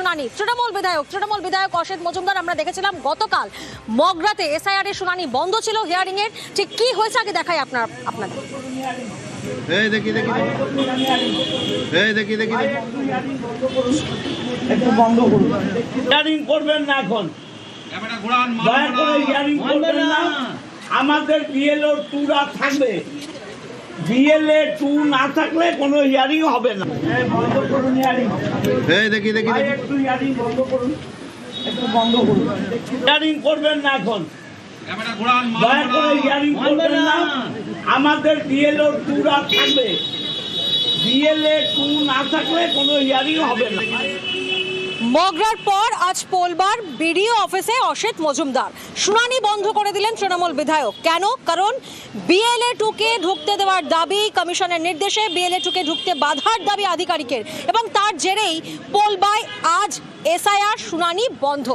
শুনানি। তৃণমূল বিধায়ক অসিত মজুমদার আমরা দেখেছিলাম গতকাল মগরাতে এসআইআর এর শুনানি বন্ধ ছিল, হিয়ারিং এর ঠিক কি হয়েছে আগে দেখাই আপনাদের। একটু বন্ধ করুন, হিয়ারিং করবেন না এখন, দয়া করে হিয়ারিং করবেন না। আমাদের বিএলও 2 থাকবে, বিএলএ 2 না থাকলে কোনো হিয়ারিং হবে না। বন্ধ করুন হিয়ারিং, একটু হিয়ারিং বন্ধ করুন, একটু বন্ধ করুন, হিয়ারিং করবেন না এখন, দয়া করে হিয়ারিং করবেন না। আমাদের বিএলও 2 থাকবে, বিএলএ 2 না থাকলে কোনো হিয়ারিং হবে না। মগরার পর আজ পোলবার বিডিও অফিসে অসিত মজুমদার শুনানি বন্ধ করে দিলেন তৃণমূল বিধায়ক। কেন? কারণ বিএলএ 2 কে ঢুকতে দেওয়ার দাবি, কমিশনের নির্দেশে বিএলএ 2 কে ঢুকতে বাধার দাবি আধিকারিকের, এবং তার জেরেই পোলবায় আজ এসআইআর শুনানি বন্ধ।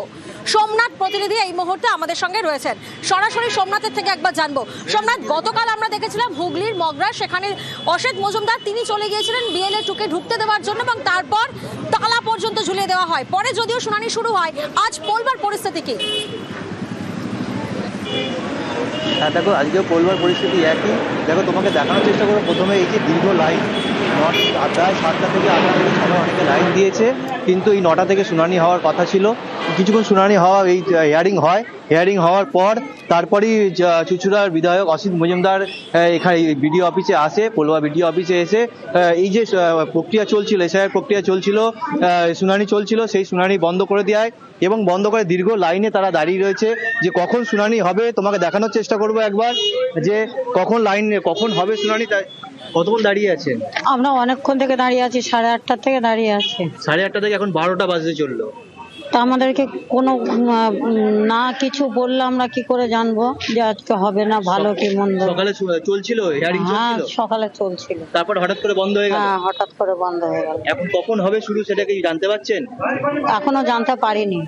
সোমনাথ প্রতিনিধি এই মুহূর্তে আমাদের সঙ্গে রয়েছেন, সরাসরি সোমনাথের থেকে একবার জানবো। সোমনাথ, গতকাল আমরা দেখেছিলাম হুগলির মগরা, সেখানে অসিত মজুমদার তিনি চলে গিয়েছিলেন বিএলএ 2 কে ঢুকতে দেওয়ার জন্য এবং তারপর তালা পর্যন্ত ঝুলিয়ে দেওয়া হয়। পরে যদিও শুনানি শুরু হয়, আজ পোলবার পরিস্থিতি কি? হ্যাঁ দেখো, আজকেও পোলবার পরিস্থিতি একই। দেখো, তোমাকে দেখানোর চেষ্টা করবো। প্রথমে এই যে দীর্ঘ লাইন, প্রায় 7টা থেকে 8টা থেকে 6টা অনেকে লাইন দিয়েছে, কিন্তু এই 9টা থেকে শুনানি হওয়ার কথা ছিল। কিছুক্ষণ শুনানি হওয়া, এই হিয়ারিং হয়, হিয়ারিং হওয়ার পর তারপরেই চুঁচুড়ার বিধায়ক অসিত মজুমদার এখানে বিডিও অফিসে আসে। পোলবা বিডিও অফিসে এসে এই যে প্রক্রিয়া চলছিল, এসআইআর প্রক্রিয়া চলছিল, শুনানি চলছিল, সেই শুনানি বন্ধ করে দেয় এবং বন্ধ করে দীর্ঘ লাইনে তারা দাঁড়িয়ে রয়েছে যে কখন শুনানি হবে। তোমাকে দেখানোর চেষ্টা করবো একবার যে কখন হবে শুনানি। কতক্ষণ দাঁড়িয়ে আছেন? আমরা অনেকক্ষণ থেকে দাঁড়িয়ে আছি, 8:30 থেকে দাঁড়িয়ে আছি। 8:30 থেকে এখন 12টা বাজতে চললো। তা আমাদেরকে কোনো না কিছু বললে আমরা কি করে জানবো যে আজকে হবে না ভালো কি মন্দ? সকালে চলছিল হিয়ারিং? হ্যাঁ, সকালে চলছিল, তারপর হঠাৎ করে বন্ধ হয়ে গেল। হ্যাঁ, হঠাৎ করে বন্ধ হয়ে গেল। এখন কখন হবে শুরু সেটা কি জানতে পারছেন? এখনো জানতে পারিনি।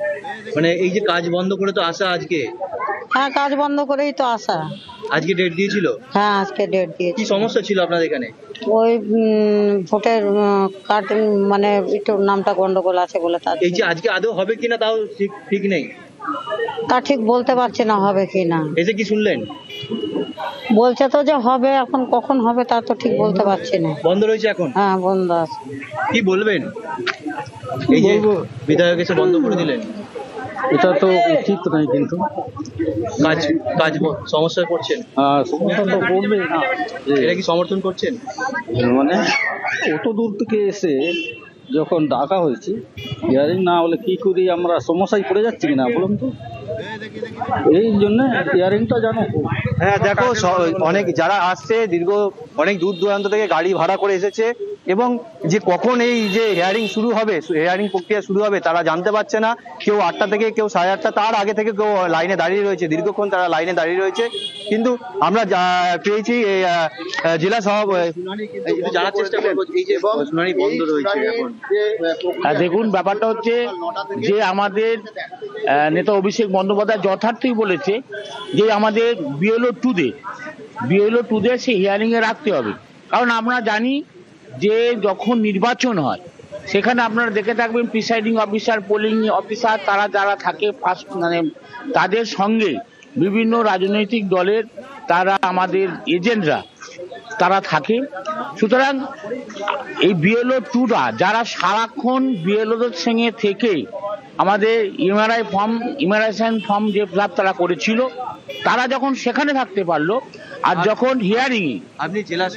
মানে এই যে কাজ বন্ধ করে তো আসা আজকে? হ্যাঁ, কাজ বন্ধ করেই তো আসা। আজকে ডেট দিয়েছিল? হ্যাঁ, আজকে ডেট দিয়েছে। কি সমস্যা ছিল আপনাদের এখানে? ওই ভোটের কার্ড মানে একটু নামটা গন্ডগোল আছে বলে তার। এই যে আজকে আদৌ হবে কিনা তাও ঠিক নেই? তা ঠিক বলতে পারছি না হবে কিনা। এসে কি শুনলেন? বলছে তো যে হবে, এখন কখন হবে তা তো ঠিক বলতে পারছি না। বন্ধ রয়েছে এখন? হ্যাঁ, বন্ধ আছে। কি বলবেন? এই যে বিধায়ক এসে বন্ধ করে দিলেন, এটা তো উচিত নয়, কিন্তু কাজ সমস্যায় পড়ছেন? সমর্থন তো করবে না। এটা কি সমর্থন করছেন? মানে অত দূর থেকে এসে যখন ডাকা হয়েছে, হিয়ারিং না হলে কি করি আমরা সমস্যায় পড়ে যাচ্ছি কিনা বলুন তো। এই জন্য হিয়ারিংটা জানো। হ্যাঁ দেখো, অনেক যারা আসছে অনেক দূর দূরান্ত থেকে গাড়ি ভাড়া করে এসেছে এবং যে কখন এই যে হিয়ারিং শুরু হবে, হিয়ারিং প্রক্রিয়া শুরু হবে তারা জানতে পারছে না। কেউ 8টা থেকে, কেউ 8:30, তার আগে থেকে কেউ লাইনে দাঁড়িয়ে রয়েছে, দীর্ঘক্ষণ তারা লাইনে দাঁড়িয়ে রয়েছে। কিন্তু আমরা পেয়েছি জেলা সভাপতি জানার চেষ্টা করবো এই যে শুনানি বন্ধ রয়েছে এখন। দেখুন, ব্যাপারটা হচ্ছে যে আমাদের নেতা অভিষেক বন্দ্যোপাধ্যায় যথার্থই বলেছে যে আমাদের বিএলও 2 দের সে হিয়ারিং এ রাখতে হবে। কারণ আমরা জানি যে যখন নির্বাচন হয় সেখানে আপনারা দেখে থাকবেন প্রিসাইডিং অফিসার, পোলিং অফিসার, তারা যারা থাকে ফার্স্ট মানে তাদের সঙ্গে বিভিন্ন রাজনৈতিক দলের তারা আমাদের এজেন্টরা তারা থাকে। সুতরাং এই বিএলও 2রা যারা সারাক্ষণ বিএলওদের সঙ্গে থেকে আমাদের ইমারাইজেশন ফর্ম যে ফিল আপ তারা করেছিল, তারা যখন সেখানে থাকতে পারলো, আর যখন হিয়ারিং আপনি জেলা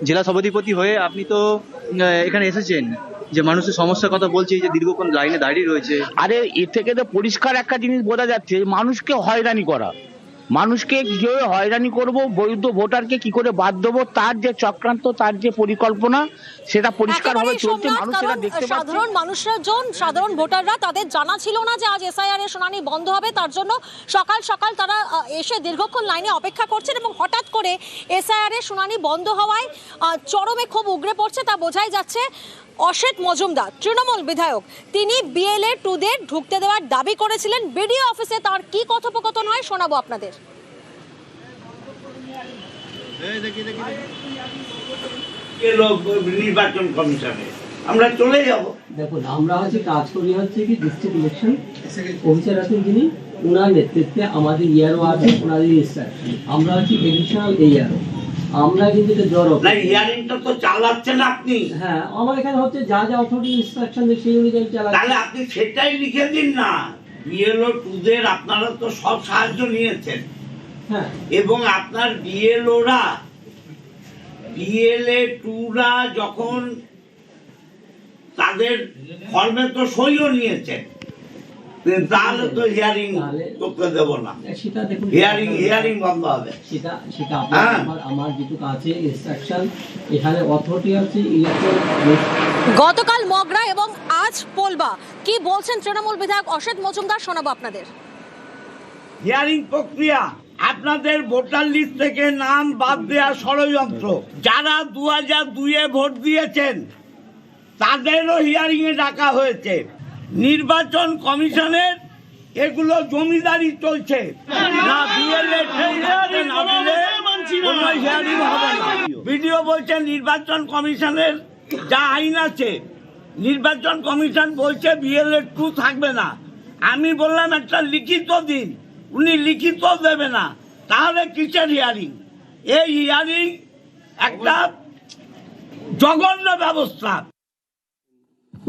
জেলা সভাধিপতি হয়ে আপনি তো এখানে এসেছেন, যে মানুষের সমস্যার কথা বলছে, এই যে দীর্ঘক্ষণ লাইনে দাঁড়িয়ে রয়েছে। আরে এর থেকে তো পরিষ্কার একটা জিনিস বোঝা যাচ্ছে, মানুষকে হয়রানি করা, মানুষকে কিভাবে হয়রানি করব, বৈধ ভোটারকে কি করে বাদ দেবো, তার যে চক্রান্ত, তার যে পরিকল্পনা, সেটা পরিষ্কারভাবে চলছে। মানুষ সেটা দেখতে পাচ্ছে। সাধারণ ভোটাররা তাদের জানা ছিল না যে আজ এসআইআর এর শুনানি বন্ধ হবে, তার জন্য সকাল সকাল তারা এসে দীর্ঘক্ষণ লাইনে অপেক্ষা করছেন এবং হঠাৎ করে এসআইআর এর শুনানি বন্ধ হওয়ায় চরমে খুব উগরে পড়ছে তা বোঝাই যাচ্ছে। অসিত মজুমদার তৃণমূল বিধায়ক, তিনি বিএলএ 2 দের ঢুকতে দেওয়ার দাবি করেছিলেন বিডিও অফিসে। তার কি কথোপকথন হয় শোনাবো আপনাদের। নির্বাচন কমিশনে আমরা চলে যাব। দেখুন আমরা হচ্ছে কাজ করি হচ্ছে কি ডিস্ট্রিক্ট ইলেকশন অফিসার আছেন যিনি, ওনার নেতৃত্বে আমাদের ইয়ারও আছে, ওনাদের ইনস্ট্রাকশন আমরা হচ্ছে এডিশনাল ইয়ারও, আমরা কিন্তু এটা জড়ো না, হিয়ারিংটা তো চালাচ্ছেন আপনি। হ্যাঁ আমার এখানে হচ্ছে যা যা অথরিটি ইনস্ট্রাকশন দেয় সেই অনুযায়ী চালা। তাহলে আপনি সেটাই লিখে দিন না, বিএলও টুদের আপনারা তো সব সাহায্য নিয়েছেন, হ্যাঁ এবং আপনার বিএলওরা বিএলএ টুরা যখন তাদের ফর্মে তো সইও নিয়েছেন, তাহলে তো হিয়ারিং করতে দেব না, সেটা দেখুন হিয়ারিং বন্ধ হবে। সেটা হ্যাঁ। আমার যেটুকু আছে ইনস্ট্রাকশন এখানে অথরিটি হচ্ছে ইলেকট্রন। গতকাল মগরা এবং আজ পোলবা, কি বলছেন তৃণমূল বিধায়ক অসিত মজুমদার, শোনাবো আপনাদের। হিয়ারিং প্রক্রিয়া, আপনাদের ভোটার লিস্ট থেকে নাম বাদ দেওয়া ষড়যন্ত্র, যারা 2002-এ ভোট দিয়েছেন তাদেরও হিয়ারিং এ ডাকা হয়েছে। নির্বাচন কমিশনের এগুলো জমিদারি চলছে না, বিএলএ ভিডিও বলছে নির্বাচন কমিশনের যা আইন আছে, নির্বাচন কমিশন বলছে বিএলএ 2 থাকবে না। আমি বললাম একটা লিখিত দিন, উনি লিখিত দেবে না, তাহলে কিসের হিয়ারিং? এই হিয়ারিং একটা জঘন্য ব্যবস্থা।